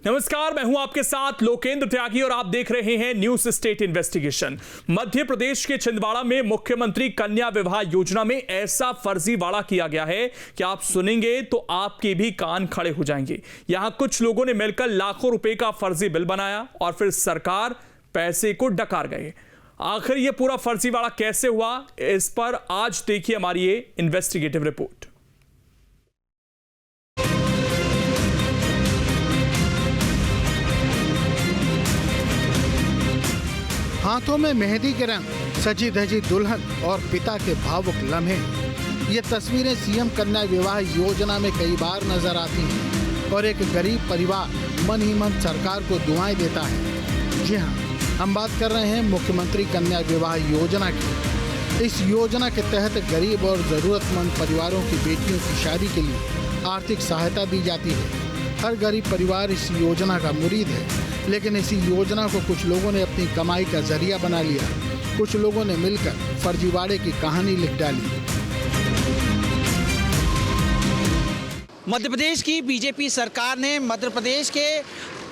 नमस्कार, मैं हूं आपके साथ लोकेंद्र त्यागी और आप देख रहे हैं news state investigation. Madhya Pradesh के छिंदवाड़ा में मुख्यमंत्री कन्या विवाह योजना में ऐसा फर्जीवाड़ा किया गया है कि आप सुनेंगे तो आपके भी कान खड़े हो जाएंगे। यहां कुछ लोगों ने मिलकर लाखों रुपए का फर्जी बिल बनाया और फिर सरकार पैसे को डकार गए। आखिर यह पूरा फर्जीवाड़ा कैसे हुआ, इस पर आज देखिए हमारी ये इन्वेस्टिगेटिव रिपोर्ट। हाथों में मेहंदी के रंग, सजी धजी दुल्हन और पिता के भावुक लम्हे। ये तस्वीरें सीएम कन्या विवाह योजना में कई बार नजर आती हैं और एक गरीब परिवार मन ही मन सरकार को दुआएं देता है। जी हाँ, हम बात कर रहे हैं मुख्यमंत्री कन्या विवाह योजना की। इस योजना के तहत गरीब और जरूरतमंद परिवारों की बेटियों की शादी के लिए आर्थिक सहायता दी जाती है। हर गरीब परिवार इस योजना का मुरीद है, लेकिन इसी योजना को कुछ लोगों ने अपनी कमाई का जरिया बना लिया। कुछ लोगों ने मिलकर फर्जीवाड़े की कहानी लिख डाली। मध्य प्रदेश की बीजेपी सरकार ने मध्य प्रदेश के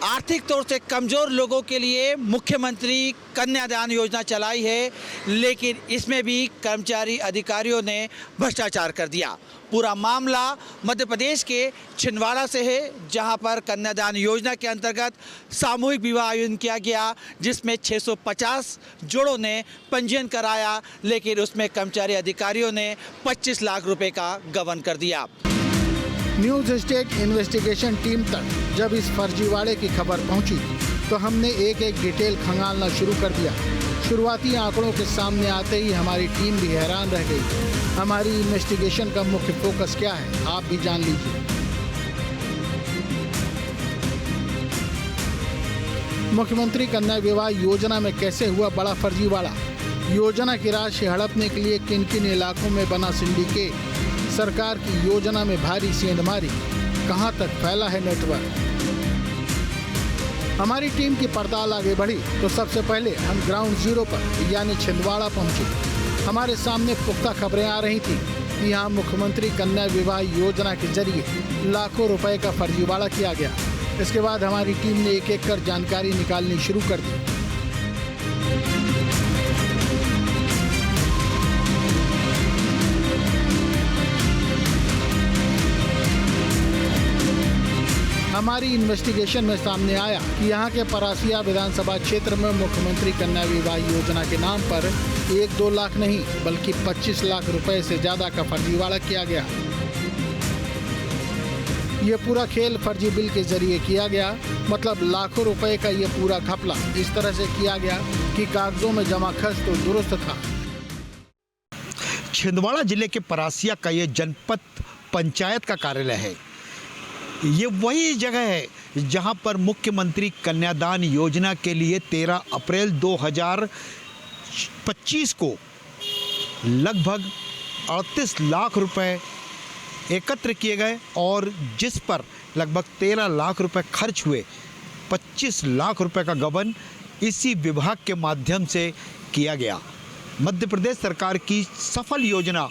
आर्थिक तौर से कमज़ोर लोगों के लिए मुख्यमंत्री कन्यादान योजना चलाई है, लेकिन इसमें भी कर्मचारी अधिकारियों ने भ्रष्टाचार कर दिया। पूरा मामला मध्य प्रदेश के छिंदवाड़ा से है, जहां पर कन्यादान योजना के अंतर्गत सामूहिक विवाह आयोजन किया गया, जिसमें 650 जोड़ों ने पंजीयन कराया, लेकिन उसमें कर्मचारी अधिकारियों ने 25 लाख रुपए का गबन कर दिया। न्यूज स्टेट इन्वेस्टिगेशन टीम तक जब इस फर्जीवाड़े की खबर पहुंची तो हमने एक एक डिटेल खंगालना शुरू कर दिया। शुरुआती आंकड़ों के सामने आते ही हमारी टीम भी हैरान रह गई। हमारी इन्वेस्टिगेशन का मुख्य फोकस क्या है, आप भी जान लीजिए। मुख्यमंत्री कन्या विवाह योजना में कैसे हुआ बड़ा फर्जीवाड़ा? योजना की राशि हड़पने के लिए किन किन इलाकों में बना सिंडिकेट? सरकार की योजना में भारी सेंधमारी, कहां तक फैला है नेटवर्क? हमारी टीम की पड़ताल आगे बढ़ी तो सबसे पहले हम ग्राउंड जीरो पर यानी छिंदवाड़ा पहुंचे। हमारे सामने पुख्ता खबरें आ रही थी कि यहाँ मुख्यमंत्री कन्या विवाह योजना के जरिए लाखों रुपए का फर्जीवाड़ा किया गया। इसके बाद हमारी टीम ने एक एक कर जानकारी निकालनी शुरू कर दी। हमारी इन्वेस्टिगेशन में सामने आया कि यहाँ के परासिया विधानसभा क्षेत्र में मुख्यमंत्री कन्या विवाह योजना के नाम पर 1-2 लाख नहीं बल्कि 25 लाख रुपए से ज्यादा का फर्जीवाड़ा किया गया। ये पूरा खेल फर्जी बिल के जरिए किया गया, मतलब लाखों रुपए का ये पूरा घपला इस तरह से किया गया कि कागजों में जमा खर्च तो दुरुस्त था। छिंदवाड़ा जिले के परासिया का ये जनपद पंचायत का कार्यालय है। ये वही जगह है जहां पर मुख्यमंत्री कन्यादान योजना के लिए 13 अप्रैल 2025 को लगभग 38 लाख रुपए एकत्र किए गए और जिस पर लगभग 13 लाख रुपए खर्च हुए। 25 लाख रुपए का गबन इसी विभाग के माध्यम से किया गया। मध्य प्रदेश सरकार की सफल योजना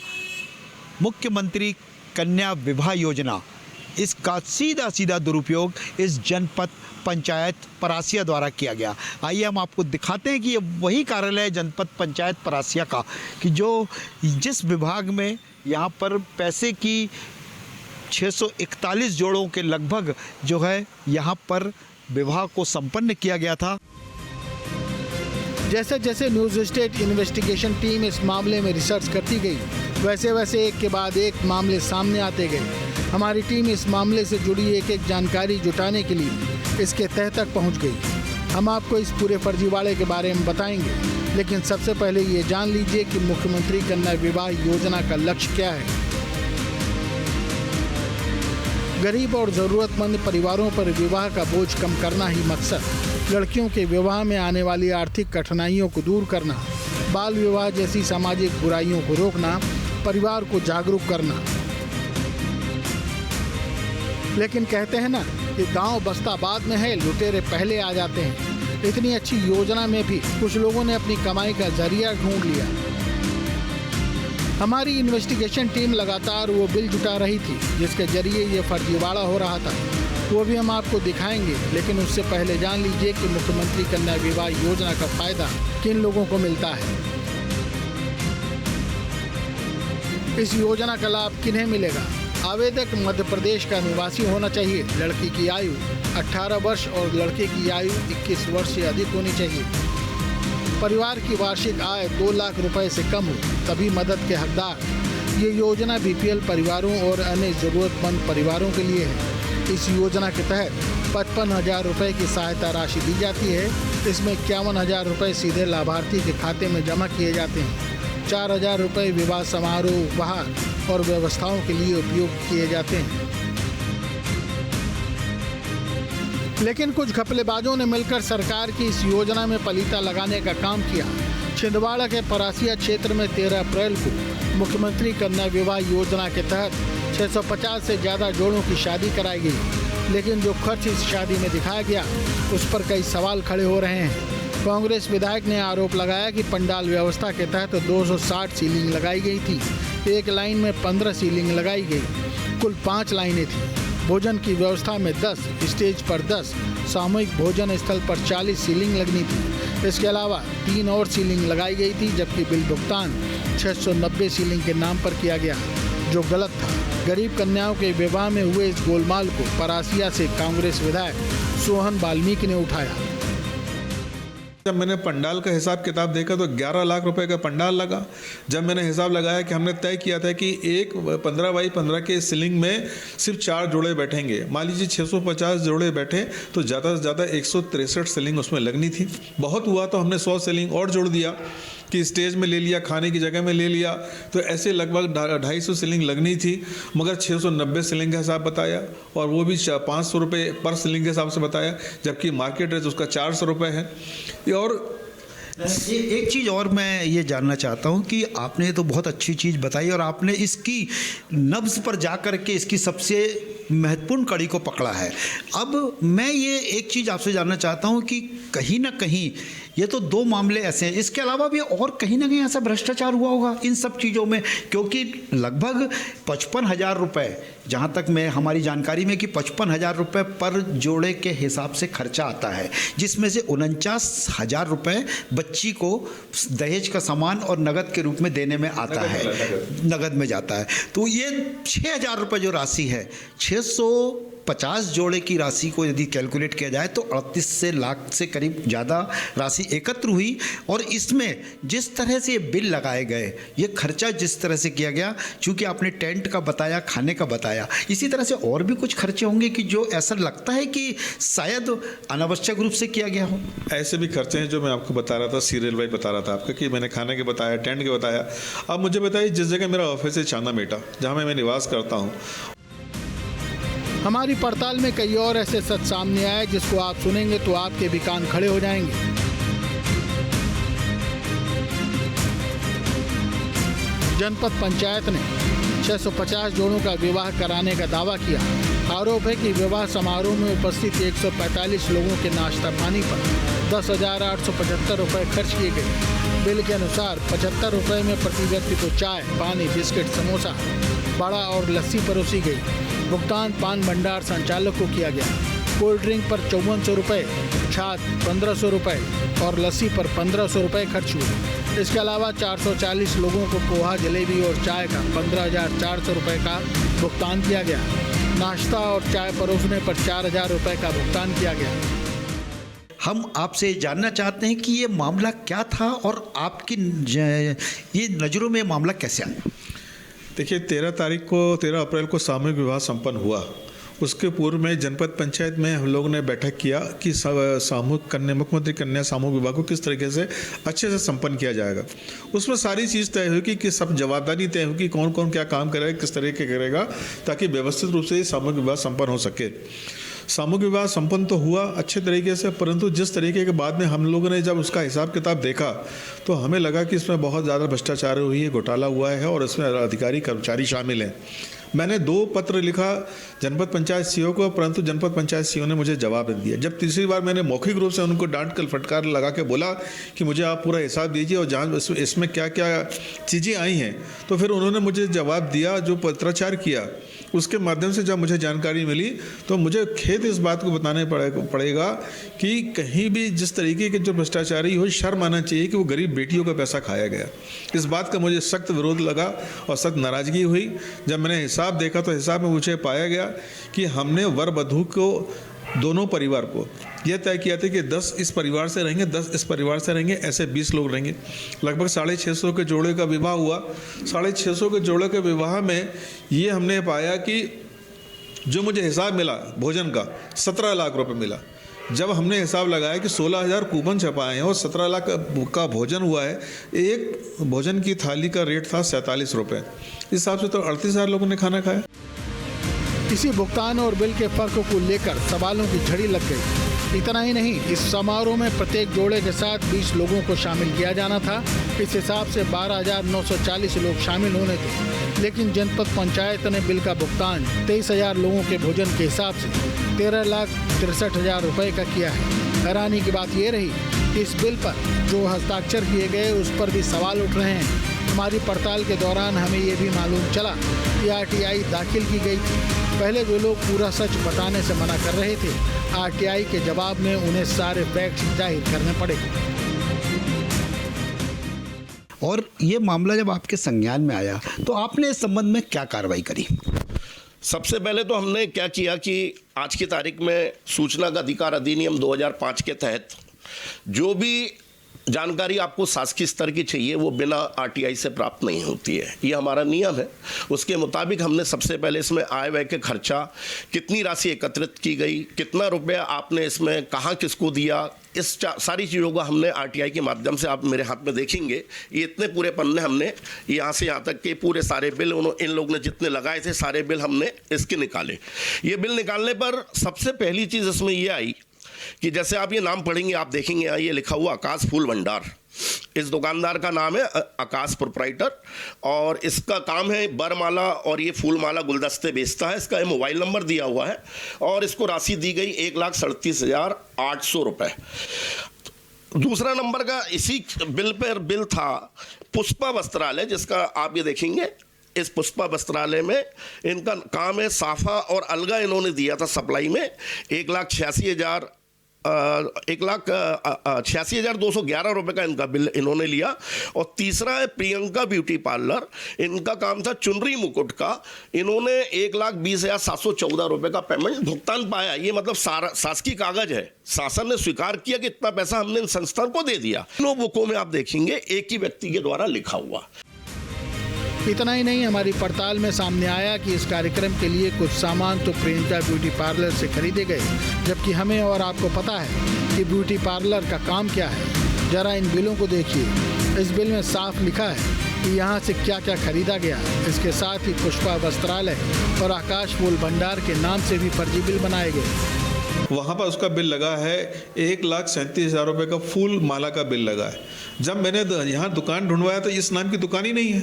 मुख्यमंत्री कन्या विवाह योजना, इसका सीधा सीधा दुरुपयोग इस जनपद पंचायत परासिया द्वारा किया गया। आइए हम आपको दिखाते हैं कि ये वही कार्यालय है जनपद पंचायत परासिया का, कि जो जिस विभाग में यहाँ पर पैसे की 641 जोड़ों के लगभग जो है यहाँ पर विवाह को संपन्न किया गया था। जैसे जैसे न्यूज स्टेट इन्वेस्टिगेशन टीम इस मामले में रिसर्च करती गई, वैसे वैसे एक के बाद एक मामले सामने आते गए। हमारी टीम इस मामले से जुड़ी एक एक जानकारी जुटाने के लिए इसके तह तक पहुंच गई। हम आपको इस पूरे फर्जीवाड़े के बारे में बताएंगे, लेकिन सबसे पहले ये जान लीजिए कि मुख्यमंत्री कन्या विवाह योजना का लक्ष्य क्या है। गरीब और ज़रूरतमंद परिवारों पर विवाह का बोझ कम करना ही मकसद, लड़कियों के विवाह में आने वाली आर्थिक कठिनाइयों को दूर करना, बाल विवाह जैसी सामाजिक बुराइयों को रोकना, परिवार को जागरूक करना। लेकिन कहते हैं ना कि गांव बस्ता बाद में है, लुटेरे पहले आ जाते हैं। इतनी अच्छी योजना में भी कुछ लोगों ने अपनी कमाई का जरिया ढूंढ लिया। हमारी इन्वेस्टिगेशन टीम लगातार वो बिल जुटा रही थी जिसके जरिए ये फर्जीवाड़ा हो रहा था। वो भी हम आपको दिखाएंगे, लेकिन उससे पहले जान लीजिए कि मुख्यमंत्री कन्या विवाह योजना का फायदा किन लोगों को मिलता है। इस योजना का लाभ किन्हें मिलेगा? आवेदक मध्य प्रदेश का निवासी होना चाहिए। लड़की की आयु 18 वर्ष और लड़के की आयु 21 वर्ष से अधिक होनी चाहिए। परिवार की वार्षिक आय 2 लाख रुपए से कम हो तभी मदद के हकदार। ये योजना बीपीएल परिवारों और अन्य जरूरतमंद परिवारों के लिए है। इस योजना के तहत 55,000 रुपए की सहायता राशि दी जाती है। इसमें 51,000 रुपए सीधे लाभार्थी के खाते में जमा किए जाते हैं। 4,000 रुपए विवाह समारोह, उपहार और व्यवस्थाओं के लिए उपयोग किए जाते हैं। लेकिन कुछ घपलेबाजों ने मिलकर सरकार की इस योजना में पलीता लगाने का काम किया। छिंदवाड़ा के परासिया क्षेत्र में 13 अप्रैल को मुख्यमंत्री कन्या विवाह योजना के तहत 650 से ज़्यादा जोड़ों की शादी कराई गई, लेकिन जो खर्च इस शादी में दिखाया गया उस पर कई सवाल खड़े हो रहे हैं। कांग्रेस विधायक ने आरोप लगाया कि पंडाल व्यवस्था के तहत 260 सीलिंग लगाई गई थी। एक लाइन में 15 सीलिंग लगाई गई, कुल 5 लाइनें थी। भोजन की व्यवस्था में 10, स्टेज पर 10, सामूहिक भोजन स्थल पर 40 सीलिंग लगनी थी। इसके अलावा 3 और सीलिंग लगाई गई थी, जबकि बिल भुगतान 690 सीलिंग के नाम पर किया गया, जो गलत था। गरीब कन्याओं के विवाह में हुए इस गोलमाल को परासिया से कांग्रेस विधायक सोहन वाल्मीकि ने उठाया। जब मैंने पंडाल का हिसाब किताब देखा तो 11 लाख रुपए का पंडाल लगा। जब मैंने हिसाब लगाया कि हमने तय किया था कि एक 15 बाई 15 के सीलिंग में सिर्फ 4 जोड़े बैठेंगे, मान लीजिए 650 जोड़े बैठे तो ज़्यादा से ज़्यादा 163 सीलिंग उसमें लगनी थी। बहुत हुआ तो हमने 100 सीलिंग और जोड़ दिया कि स्टेज में ले लिया, खाने की जगह में ले लिया, तो ऐसे लगभग 250 सीलिंग लगनी थी। मगर 690 सीलिंग का हिसाब बताया और वो भी 500 रुपये पर सीलिंग के हिसाब से बताया, जबकि मार्केट रेट उसका 400 रुपये है। और एक चीज़ और मैं ये जानना चाहता हूँ कि आपने तो बहुत अच्छी चीज़ बताई और आपने इसकी नब्ज़ पर जा कर के इसकी सबसे महत्वपूर्ण कड़ी को पकड़ा है। अब मैं ये एक चीज़ आपसे जानना चाहता हूँ कि कहीं ना कहीं ये तो 2 मामले ऐसे हैं, इसके अलावा भी और कहीं ना कहीं ऐसा भ्रष्टाचार हुआ होगा इन सब चीज़ों में, क्योंकि लगभग 55,000 रुपये, जहाँ तक मैं हमारी जानकारी में कि 55,000 रुपये पर जोड़े के हिसाब से खर्चा आता है, जिसमें से 49,000 रुपये बच्ची को दहेज का सामान और नगद के रूप में देने में आता है, नगद में जाता है। तो ये 6,000 रुपये जो राशि है, 650 जोड़े की राशि को यदि कैलकुलेट किया जाए तो 38 लाख से करीब ज़्यादा राशि एकत्र हुई। और इसमें जिस तरह से ये बिल लगाए गए, ये खर्चा जिस तरह से किया गया, चूँकि आपने टेंट का बताया, खाने का बताया, इसी तरह से और भी कुछ खर्चे होंगे कि जो ऐसा लगता है कि शायद अनावश्यक रूप से किया गया हो। ऐसे भी खर्चे हैं जो मैं आपको बता रहा था, सीरियल वाइज बता रहा था आपका, कि मैंने खाने के बताया, टेंट के बताया। अब मुझे बताइए, जिस जगह मेरा ऑफिस है चांदा मेटा, जहाँ मैं निवास करता हूँ, हमारी पड़ताल में कई और ऐसे सच सामने आए जिसको आप सुनेंगे तो आपके भी कान खड़े हो जाएंगे। जनपद पंचायत ने 650 जोड़ों का विवाह कराने का दावा किया। आरोप है कि विवाह समारोह में उपस्थित 145 लोगों के नाश्ता पानी पर 10,875 रुपये खर्च किए गए। बिल के अनुसार 75 रुपये में प्रति व्यक्ति को चाय, पानी, बिस्किट, समोसा, बड़ा और लस्सी परोसी गई। भुगतान पान भंडार संचालक को किया गया। कोल्ड ड्रिंक पर 5400 रुपये, छाछ 1500 रुपये और लस्सी पर 1500 रुपये खर्च हुए। इसके अलावा 440 लोगों को पोहा, जलेबी और चाय का 15,400 रुपये का भुगतान किया गया। नाश्ता और चाय परोसने पर 4,000 रुपये का भुगतान किया गया। हम आपसे जानना चाहते हैं कि ये मामला क्या था और आपकी ये नज़रों में मामला कैसे आया। देखिए, 13 अप्रैल को सामूहिक विवाह संपन्न हुआ। उसके पूर्व में जनपद पंचायत में हम लोगों ने बैठक किया कि मुख्यमंत्री कन्या सामूहिक विवाह को किस तरीके से अच्छे से संपन्न किया जाएगा। उसमें सारी चीज़ तय हुई कि सब जवाबदारी तय हुई कि कौन कौन क्या काम करेगा, किस तरीके करेगा, ताकि व्यवस्थित रूप से सामूहिक विवाह संपन्न हो सके। सामूहिक विवाह संपन्न तो हुआ अच्छे तरीके से, परंतु जिस तरीके के बाद में हम लोगों ने जब उसका हिसाब किताब देखा तो हमें लगा कि इसमें बहुत ज़्यादा भ्रष्टाचार हुई है, घोटाला हुआ है और इसमें अधिकारी कर्मचारी शामिल हैं। मैंने 2 पत्र लिखा जनपद पंचायत सीईओ को, परंतु जनपद पंचायत सीईओ ने मुझे जवाब नहीं दिया। जब तीसरी बार मैंने मौखिक रूप से उनको डांट कर फटकार लगा के बोला कि मुझे आप पूरा हिसाब दीजिए और जांच इसमें क्या क्या चीज़ें आई हैं, तो फिर उन्होंने मुझे जवाब दिया, जो पत्राचार किया उसके माध्यम से जब मुझे जानकारी मिली तो मुझे खेद इस बात को बताने पड़ेगा कि कहीं भी जिस तरीके के जो भ्रष्टाचारी हो, शर्म आना चाहिए कि वो गरीब बेटियों का पैसा खाया गया। इस बात का मुझे सख्त विरोध लगा और सख्त नाराज़गी हुई। जब मैंने हिसाब देखा तो हिसाब में मुझे पाया गया कि हमने वर वधू को, दोनों परिवार को यह तय किया था कि 10 इस परिवार से रहेंगे, 10 इस परिवार से रहेंगे, ऐसे 20 लोग रहेंगे। लगभग 650 के जोड़े का विवाह हुआ। 650 के जोड़े के विवाह में ये हमने पाया कि जो मुझे हिसाब मिला भोजन का 17 लाख रुपए मिला। जब हमने हिसाब लगाया कि 16,000 कूपन छपाए हैं और 17 लाख का भोजन हुआ है, एक भोजन की थाली का रेट था 47 रुपये। इस हिसाब से तो 38,000 लोगों ने खाना खाया। इसी भुगतान और बिल के फर्क को लेकर सवालों की झड़ी लग गई। इतना ही नहीं, इस समारोह में प्रत्येक जोड़े के साथ 20 लोगों को शामिल किया जाना था। इस हिसाब से 12,940 लोग शामिल होने थे, लेकिन जनपद पंचायत ने बिल का भुगतान 23,000 लोगों के भोजन के हिसाब से 13,63,000 रुपये का किया है। हैरानी की बात ये रही कि इस बिल पर जो हस्ताक्षर किए गए उस पर भी सवाल उठ रहे हैं। हमारी पड़ताल के दौरान हमें ये भी मालूम चला कि आरटीआई दाखिल की गई थी। पहले वे लोग पूरा सच बताने से मना कर रहे थे। आरटीआई के जवाब में उन्हें सारे फैक्ट्स जाहिर करने पड़े। और ये मामला जब आपके संज्ञान में आया तो आपने इस संबंध में क्या कार्रवाई करी? सबसे पहले तो हमने क्या किया कि आज की तारीख में सूचना का अधिकार अधिनियम 2005 के तहत जो भी जानकारी आपको शासकीय स्तर की चाहिए वो बिना आरटीआई से प्राप्त नहीं होती है, ये हमारा नियम है। उसके मुताबिक हमने सबसे पहले इसमें आय व्यय के खर्चा, कितनी राशि एकत्रित की गई, कितना रुपया आपने इसमें कहाँ किसको दिया, इस सारी चीज़ों का हमने आरटीआई के माध्यम से, आप मेरे हाथ में देखेंगे ये इतने पूरे पन्ने हमने यहाँ से यहाँ तक के पूरे सारे बिल इन लोग ने जितने लगाए थे सारे बिल हमने इसके निकाले। ये बिल निकालने पर सबसे पहली चीज़ इसमें ये आई कि जैसे आप ये नाम पढ़ेंगे आप देखेंगे ये लिखा हुआ आकाश फूल भंडार। इस दुकानदार का नाम है आकाश प्रोप्राइटर और इसका काम है बरमाला और ये फूलमाला गुलदस्ते बेचता है। इसका मोबाइल नंबर दिया हुआ है और इसको राशि दी गई 1,37,800 रुपये। दूसरा नंबर का इसी बिल पर बिल था पुष्पा वस्त्रालय, जिसका आप ये देखेंगे इस पुष्पा वस्त्रालय में इनका काम है साफा और अलगा इन्होंने दिया था सप्लाई में 1,86,211 रुपये का इनका बिल इन्होंने लिया। और तीसरा है प्रियंका ब्यूटी पार्लर, इनका काम था चुनरी मुकुट का, इन्होंने 1,20,714 रुपये का पेमेंट भुगतान पाया। ये मतलब शासकीय कागज है, शासन ने स्वीकार किया कि इतना पैसा हमने इन संस्थान को दे दिया। इन बुकों में आप देखेंगे एक ही व्यक्ति के द्वारा लिखा हुआ। इतना ही नहीं, हमारी पड़ताल में सामने आया कि इस कार्यक्रम के लिए कुछ सामान तो प्रियंका ब्यूटी पार्लर से खरीदे गए, जबकि हमें और आपको पता है कि ब्यूटी पार्लर का काम क्या है। जरा इन बिलों को देखिए। इस बिल में साफ लिखा है कि यहाँ से क्या क्या खरीदा गया। इसके साथ ही पुष्पा वस्त्रालय और आकाश फूल भंडार के नाम से भी फर्जी बिल बनाए गए। वहाँ पर उसका बिल लगा है 1,37,000 रुपये का फूल माला का बिल लगा है। जब मैंने यहाँ दुकान ढूंढवाया तो इस नाम की दुकान ही नहीं है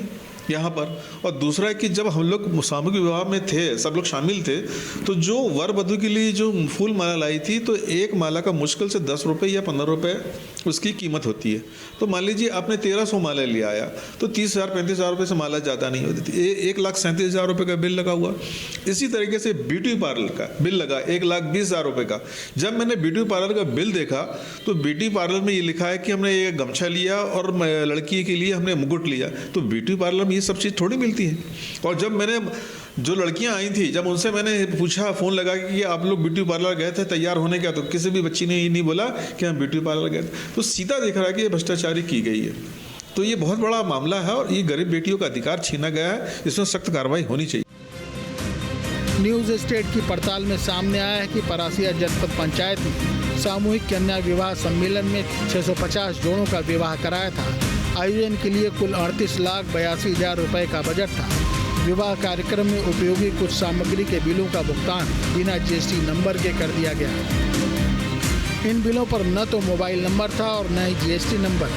यहाँ पर। और दूसरा है कि जब हम लोग सामूहिक विवाह में थे, सब लोग शामिल थे, तो जो वर वधू के लिए जो फूल माला लाई थी तो एक माला का मुश्किल से 10 रुपये या 15 रुपये उसकी कीमत होती है। तो मान लीजिए आपने 1,300 माला ले आया तो 30,000-35,000 रुपये से माला ज़्यादा नहीं होती थी। 1,37,000 रुपये का बिल लगा हुआ। इसी तरीके से ब्यूटी पार्लर का बिल लगा 1,20,000 रुपये का। जब मैंने ब्यूटी पार्लर का बिल देखा तो ब्यूटी पार्लर में ये लिखा है कि हमने ये गमछा लिया और लड़की के लिए हमने मुकुट लिया। तो ब्यूटी पार्लर में ये सब चीज़ थोड़ी मिलती है। और जब मैंने जो लड़कियां आई थी, जब उनसे मैंने पूछा फ़ोन लगा कि आप लोग ब्यूटी पार्लर गए थे तैयार होने का, तो किसी भी बच्ची ने ये नहीं बोला कि हम ब्यूटी पार्लर गए थे। तो सीधा दिख रहा है कि ये भ्रष्टाचारी की गई है। तो ये बहुत बड़ा मामला है और ये गरीब बेटियों का अधिकार छीना गया है। इसमें सख्त कार्रवाई होनी चाहिए। न्यूज़ स्टेट की पड़ताल में सामने आया है कि परासिया जनपद पंचायत ने सामूहिक कन्या विवाह सम्मेलन में 650 जोड़ों का विवाह कराया था। आयोजन के लिए कुल 38,82,000 रुपये का बजट था। विवाह कार्यक्रम में उपयोगी कुछ सामग्री के बिलों का भुगतान बिना जीएसटी नंबर के कर दिया गया। इन बिलों पर न तो मोबाइल नंबर था और न ही जीएसटी नंबर।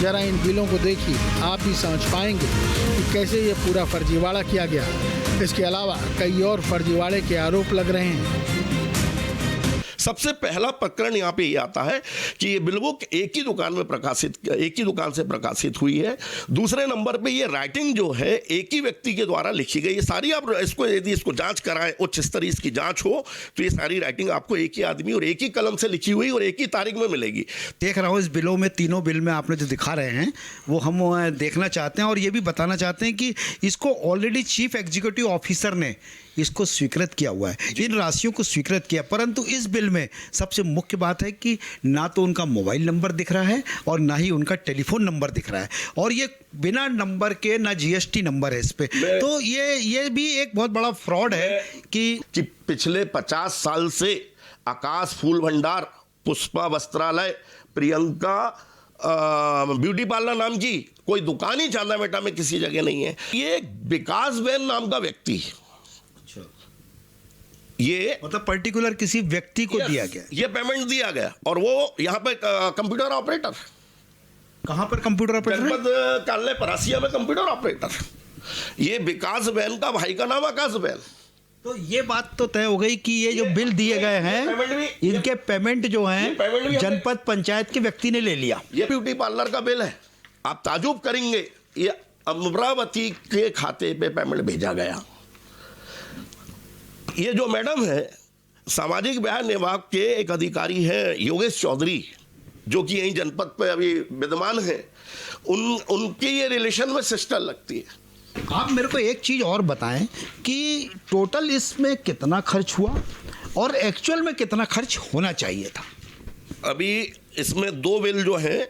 जरा इन बिलों को देखिए, आप भी समझ पाएंगे कि कैसे ये पूरा फर्जीवाड़ा किया गया। इसके अलावा कई और फर्जीवाड़े के आरोप लग रहे हैं। सबसे पहला प्रकरण यहाँ पे ये आता है कि ये बिल बुक एक ही दुकान से प्रकाशित हुई है। दूसरे नंबर पे ये राइटिंग जो है एक ही व्यक्ति के द्वारा लिखी गई। ये सारी आप यदि इसको जांच कराएं, उच्च स्तरीय इसकी जांच हो, तो ये सारी राइटिंग आपको एक ही आदमी और एक ही कलम से लिखी हुई और एक ही तारीख में मिलेगी। देख रहा हूँ इस बिलों में, तीनों बिल में आपने जो दिखा रहे हैं वो हम देखना चाहते हैं और ये भी बताना चाहते हैं कि इसको ऑलरेडी चीफ एग्जीक्यूटिव ऑफिसर ने इसको स्वीकृत किया हुआ है, इन राशियों को स्वीकृत किया। परंतु इस बिल में सबसे मुख्य बात है कि ना तो उनका मोबाइल नंबर दिख रहा है और ना ही उनका टेलीफोन नंबर दिख रहा है, और ये बिना नंबर के ना जीएसटी नंबर है इस पे। तो ये भी एक बहुत बड़ा फ्रॉड है कि पिछले 50 साल से आकाश फूल भंडार, पुष्पा वस्त्रालय, प्रियंका ब्यूटी पार्लर नाम की कोई दुकान ही चांदामेटा में किसी जगह नहीं है। ये विकास बेन नाम का व्यक्ति, ये मतलब पर्टिकुलर किसी व्यक्ति को दिया गया, ये पेमेंट दिया गया, और वो यहाँ पे कंप्यूटर ऑपरेटर। कहाँ पर कंप्यूटर ऑपरेटर? जनपद कार्यालय परासिया में कंप्यूटर ऑपरेटर। ये विकास बेन का भाई का नाम आकाश बेन। तो ये बात तो तय हो गई कि ये जो बिल दिए गए हैं इनके पेमेंट जो हैं जनपद पंचायत के व्यक्ति ने ले लिया। ये ब्यूटी पार्लर का बिल है, आप ताजुब करेंगे, ये अमरावती के खाते पे पेमेंट भेजा गया। ये जो मैडम है सामाजिक न्याय विभाग के एक अधिकारी हैं योगेश चौधरी, जो कि यहीं जनपद पे अभी विद्यमान है, उनके ये रिलेशन में सिस्टर लगती है। आप मेरे को एक चीज़ और बताएं कि टोटल इसमें कितना खर्च हुआ और एक्चुअल में कितना खर्च होना चाहिए था। अभी इसमें 2 बिल जो हैं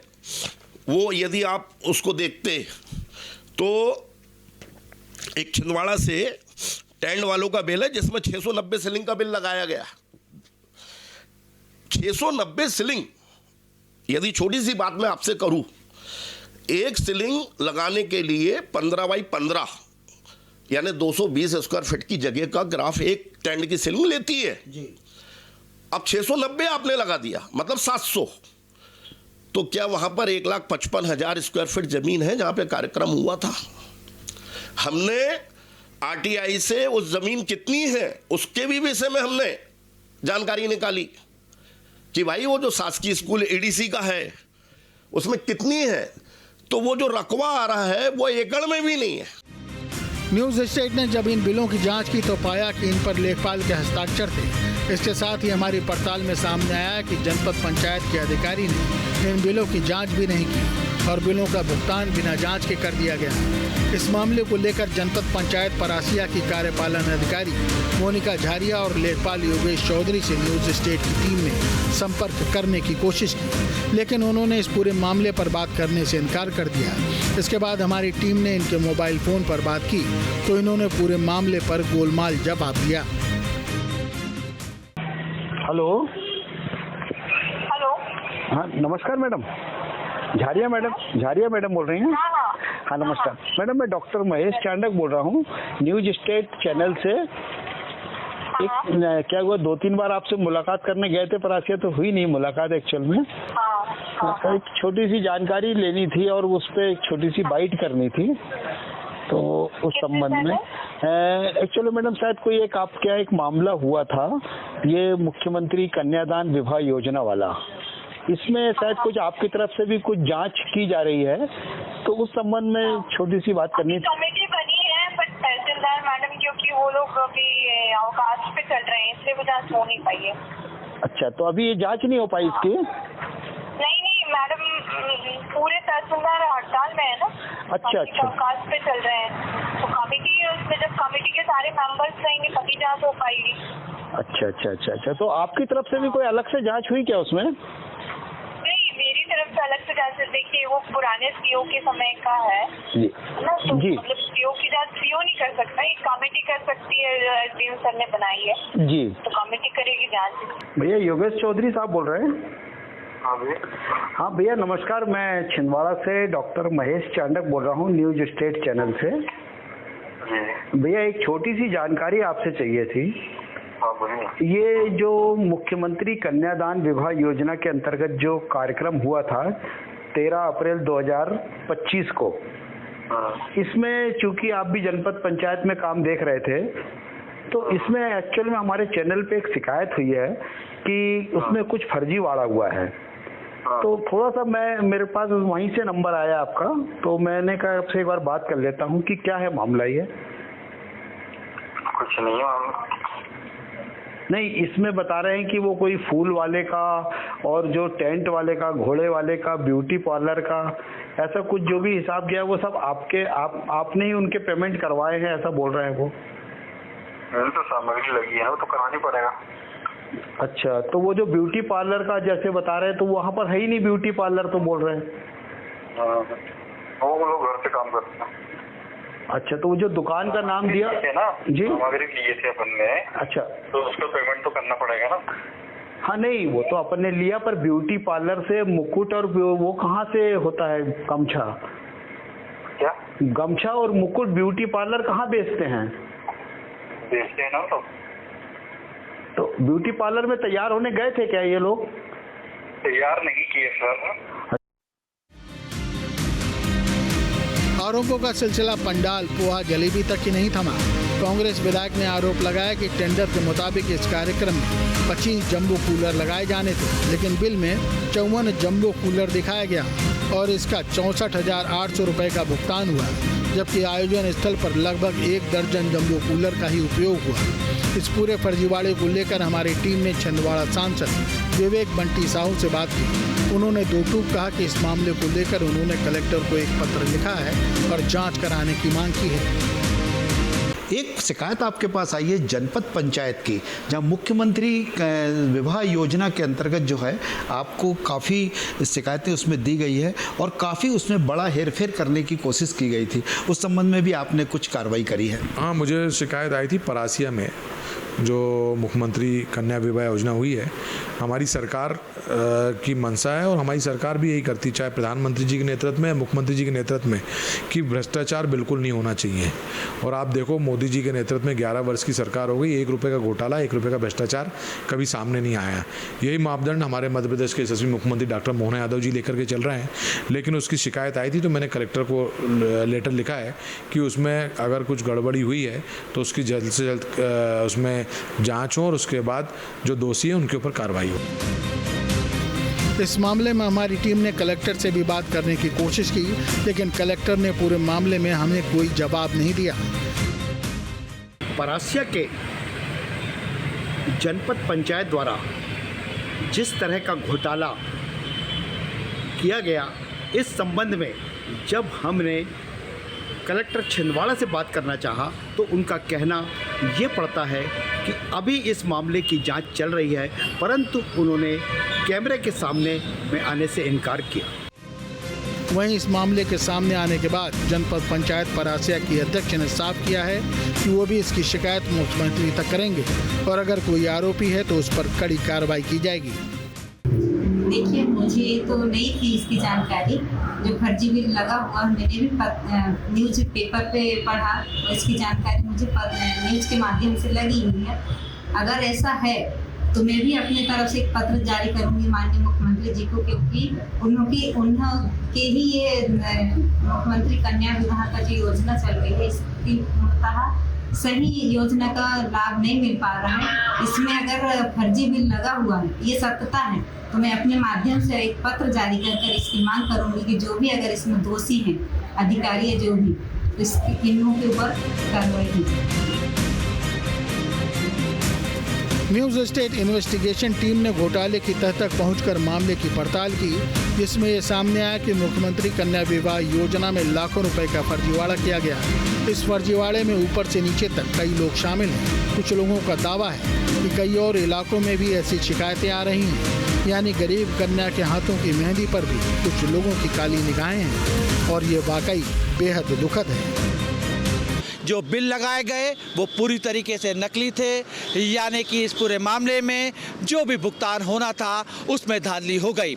वो यदि आप उसको देखते तो एक छिंदवाड़ा से टेंट वालों का बिल है जिसमें 690 सीलिंग का बिल लगाया गया। 690 सीलिंग, यदि छोटी सी बात मैं आपसे करूं, एक सीलिंग लगाने के लिए 15 बाई 15 यानी 220 स्क्वायर फीट की जगह का ग्राफ एक टेंट की सीलिंग लेती है जी। अब 690 आपने लगा दिया, मतलब 700। तो क्या वहां पर 1,55,000 स्क्वायर फीट जमीन है जहां पे कार्यक्रम हुआ था? हमने आरटीआई से उस जमीन कितनी है उसके भी विषय में हमने जानकारी निकाली कि भाई वो जो शासकीय स्कूल एडीसी का है उसमें कितनी है, तो वो जो रकबा आ रहा है वो एकड़ में भी नहीं है। न्यूज स्टेट ने जब इन बिलों की जांच की तो पाया कि इन पर लेखपाल के हस्ताक्षर थे। इसके साथ ही हमारी पड़ताल में सामने आया कि जनपद पंचायत के अधिकारी ने इन बिलों की जांच भी नहीं की और बिलों का भुगतान बिना जांच के कर दिया गया। इस मामले को लेकर जनपद पंचायत परासिया की कार्यपालन अधिकारी मोनिका झारिया और लेखपाल योगेश चौधरी से न्यूज स्टेट की टीम ने संपर्क करने की कोशिश की, लेकिन उन्होंने इस पूरे मामले पर बात करने से इनकार कर दिया। इसके बाद हमारी टीम ने इनके मोबाइल फोन पर बात की तो इन्होंने पूरे मामले पर गोलमाल जवाब दिया। हेलो हेलो, हाँ नमस्कार मैडम, झारिया मैडम बोल रही हैं? हाँ नमस्कार मैडम, मैं डॉक्टर महेश चांडक बोल रहा हूँ न्यूज स्टेट चैनल से। क्या हुआ, 2-3 बार आपसे मुलाकात करने गए थे परासिया, तो हुई नहीं मुलाकात एक्चुअल में। एक छोटी सी जानकारी लेनी थी और उस पर एक छोटी सी बाइट करनी थी, तो उस संबंध में एक्चुअली मैडम शायद कोई एक मामला हुआ था, ये मुख्यमंत्री कन्यादान विवाह योजना वाला, इसमें शायद कुछ आपकी तरफ से भी कुछ जांच की जा रही है, तो उस संबंध में छोटी सी बात करनी थी। कमेटी बनी है बट तहसीलदार मैडम क्योंकि वो लोग अभी अवकाश पे चल रहे हैं इसलिए वो जांच हो नहीं पाई है। अच्छा, तो अभी ये जांच नहीं हो पाई इसकी? नहीं मैडम, पूरे तहसीलदार हड़ताल में है ना। अच्छा, अवकाश पे चल रहे हैं तो कमेटी है, उसमें जब कमेटी के सारे मेंबर्स रहेंगे तभी जांच हो पाएगी। अच्छा, तो आपकी तरफ से भी कोई अलग से जांच हुई क्या उसमें? नहीं, मेरी तरफ से अलग से जांच, देखिए वो पुराने सीओ के समय का है ना, तो मतलब सीओ की जांच सीओ नहीं कर सकता, एक कमेटी कर सकती है, एसडीएम सर ने बनाई है जी, तो कमेटी करेगी जांच। भैया योगेश चौधरी साहब बोल रहे हैं? हाँ भैया नमस्कार, मैं छिंदवाड़ा से डॉक्टर महेश चांडक बोल रहा हूँ न्यूज स्टेट चैनल से। भैया एक छोटी सी जानकारी आपसे चाहिए थी। ये जो मुख्यमंत्री कन्यादान विवाह योजना के अंतर्गत जो कार्यक्रम हुआ था 13 अप्रैल 2025 को, इसमें चूंकि आप भी जनपद पंचायत में काम देख रहे थे, तो इसमें एक्चुअल में हमारे चैनल पे एक शिकायत हुई है कि उसमें कुछ फर्जीवाड़ा हुआ है। तो थोड़ा सा मेरे पास वहीं से नंबर आया आपका, तो मैंने कहा आपसे एक बार बात कर लेता हूँ कि क्या है मामला ये। कुछ नहीं है। नहीं, इसमें बता रहे हैं कि वो कोई फूल वाले का और जो टेंट वाले का, घोड़े वाले का, ब्यूटी पार्लर का, ऐसा कुछ जो भी हिसाब गया वो सब आपने ही उनके पेमेंट करवाए हैं, ऐसा बोल रहे हैं वो। तो सामग्री लगी है, वो तो करानी पड़ेगा। अच्छा, तो वो जो ब्यूटी पार्लर का जैसे बता रहे हैं, तो वहाँ पर है ही नहीं ब्यूटी पार्लर, तो बोल रहे हैं। वो लोग घर से काम करते हैं। अच्छा, तो वो जो दुकान का नाम दिया है ना जी, सामग्री लिए थे अपन ने। अच्छा, तो उसका पेमेंट तो करना पड़ेगा ना। हाँ नहीं, वो तो अपन ने लिया, पर ब्यूटी पार्लर से मुकुट और वो कहाँ से होता है? गमछा, क्या गमछा और मुकुट ब्यूटी पार्लर कहाँ बेचते हैं? बेचते हैं ना तो ब्यूटी पार्लर में तैयार होने गए थे क्या ये लोग? तैयार नहीं किए सर। आरोपों का सिलसिला पंडाल, पोहा, जलेबी तक ही नहीं थमा। कांग्रेस विधायक ने आरोप लगाया कि टेंडर के मुताबिक इस कार्यक्रम में 25 जंबो कूलर लगाए जाने थे, लेकिन बिल में 54 जंबो कूलर दिखाया गया और इसका 64,800 रुपये का भुगतान हुआ, जबकि आयोजन स्थल पर लगभग 1 दर्जन जंबो कूलर का ही उपयोग हुआ। इस पूरे फर्जीवाड़े को लेकर हमारी टीम ने छिंदवाड़ा सांसद विवेक बंटी साहू से बात की। उन्होंने दो टूक कहा कि इस मामले को लेकर उन्होंने कलेक्टर को एक पत्र लिखा है और जांच कराने की मांग की है। एक शिकायत आपके पास आई है जनपद पंचायत की, जहां मुख्यमंत्री विवाह योजना के अंतर्गत जो है आपको काफ़ी शिकायतें उसमें दी गई है और काफ़ी उसमें बड़ा हेरफेर करने की कोशिश की गई थी। उस संबंध में भी आपने कुछ कार्रवाई करी है? हाँ, मुझे शिकायत आई थी परासिया में जो मुख्यमंत्री कन्या विवाह योजना हुई है। हमारी सरकार की मंशा है और हमारी सरकार भी यही करती, चाहे प्रधानमंत्री जी के नेतृत्व में, मुख्यमंत्री जी के नेतृत्व में, कि भ्रष्टाचार बिल्कुल नहीं होना चाहिए। और आप देखो, मोदी जी के नेतृत्व में 11 वर्ष की सरकार हो गई, 1 रुपये का घोटाला, 1 रुपये का भ्रष्टाचार कभी सामने नहीं आया। यही मापदंड हमारे मध्य प्रदेश के यशस्वी मुख्यमंत्री डॉक्टर मोहन यादव जी लेकर के चल रहे हैं। लेकिन उसकी शिकायत आई थी तो मैंने कलेक्टर को लेटर लिखा है कि उसमें अगर कुछ गड़बड़ी हुई है तो उसकी जल्द से जल्द उसमें जांच हो और उसके बाद जो दोषी है उनके ऊपर कार्रवाई हो। इस मामले में हमारी टीम ने कलेक्टर से भी बात करने की कोशिश की, लेकिन कलेक्टर ने पूरे मामले में हमें कोई जवाब नहीं दिया। परासिया के जनपद पंचायत द्वारा जिस तरह का घोटाला किया गया, इस संबंध में जब हमने कलेक्टर छिंदवाड़ा से बात करना चाहा तो उनका कहना ये पड़ता है कि अभी इस मामले की जांच चल रही है, परंतु उन्होंने कैमरे के सामने में आने से इनकार किया। वहीं इस मामले के सामने आने के बाद जनपद पंचायत परासिया की अध्यक्ष ने साफ किया है कि वो भी इसकी शिकायत मुख्यमंत्री तक करेंगे और अगर कोई आरोपी है तो उस पर कड़ी कार्रवाई की जाएगी। देखिए, मुझे तो नहीं थी इसकी जानकारी। जो फर्जी बिल लगा हुआ मैंने भी न्यूज़ पेपर पे पढ़ा, इसकी जानकारी मुझे न्यूज़ के माध्यम से लगी हुई है। अगर ऐसा है तो मैं भी अपनी तरफ से एक पत्र जारी करूंगी माननीय मुख्यमंत्री जी को, क्योंकि उनके ही ये मुख्यमंत्री कन्या विवाह का जो योजना चल रही है, इसकी पूर्णतः सही योजना का लाभ नहीं मिल पा रहा है। इसमें अगर फर्जी बिल लगा हुआ है, ये सत्यता है, तो मैं अपने माध्यम से एक पत्र जारी कर इसकी मांग करूंगी कि जो भी अगर इसमें दोषी हैं, अधिकारी है जो भी, तो इनों के ऊपर कार्रवाई की जाए। न्यूज़ स्टेट इन्वेस्टिगेशन टीम ने घोटाले की तह तक पहुंचकर मामले की पड़ताल की, जिसमें ये सामने आया कि मुख्यमंत्री कन्या विवाह योजना में लाखों रुपए का फर्जीवाड़ा किया गया। इस फर्जीवाड़े में ऊपर से नीचे तक कई लोग शामिल हैं। कुछ लोगों का दावा है कि कई और इलाकों में भी ऐसी शिकायतें आ रही हैं, यानी गरीब कन्या के हाथों की मेहंदी पर भी कुछ लोगों की काली निगाहें हैं और ये वाकई बेहद दुखद है। जो बिल लगाए गए वो पूरी तरीके से नकली थे, यानी कि इस पूरे मामले में जो भी भुगतान होना था उसमें धांधली हो गई।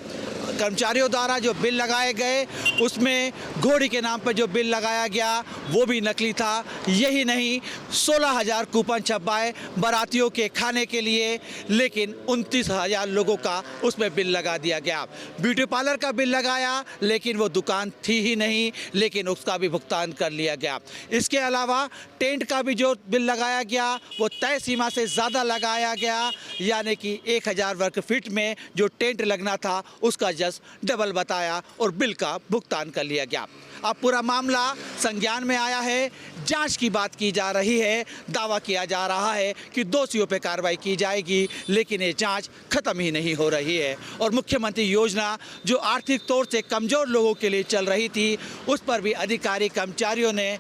कर्मचारियों द्वारा जो बिल लगाए गए उसमें घोड़ी के नाम पर जो बिल लगाया गया वो भी नकली था। यही नहीं, 16,000 कूपन छपवाए बारातियों के खाने के लिए, लेकिन 29,000 लोगों का उसमें बिल लगा दिया गया। ब्यूटी पार्लर का बिल लगाया लेकिन वो दुकान थी ही नहीं, लेकिन उसका भी भुगतान कर लिया गया। इसके अलावा टेंट का भी जो बिल लगाया गया वो तय सीमा से ज़्यादा लगाया गया, यानी कि 1,000 वर्ग फीट में जो टेंट लगना था उसका जस्ट डबल बताया और बिल का भुगतान कर लिया गया। अब पूरा मामला संज्ञान में आया है, जांच की बात की जा रही है, दावा किया जा रहा है कि दोषियों पर कार्रवाई की जाएगी, लेकिन ये जांच खत्म ही नहीं हो रही है। और मुख्यमंत्री योजना जो आर्थिक तौर से कमज़ोर लोगों के लिए चल रही थी, उस पर भी अधिकारी कर्मचारियों ने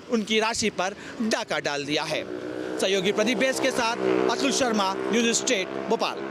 उनकी राशि पर डाका डाल दिया है। सहयोगी प्रदीप बेस के साथ अतुल शर्मा, न्यूज़ स्टेट, भोपाल।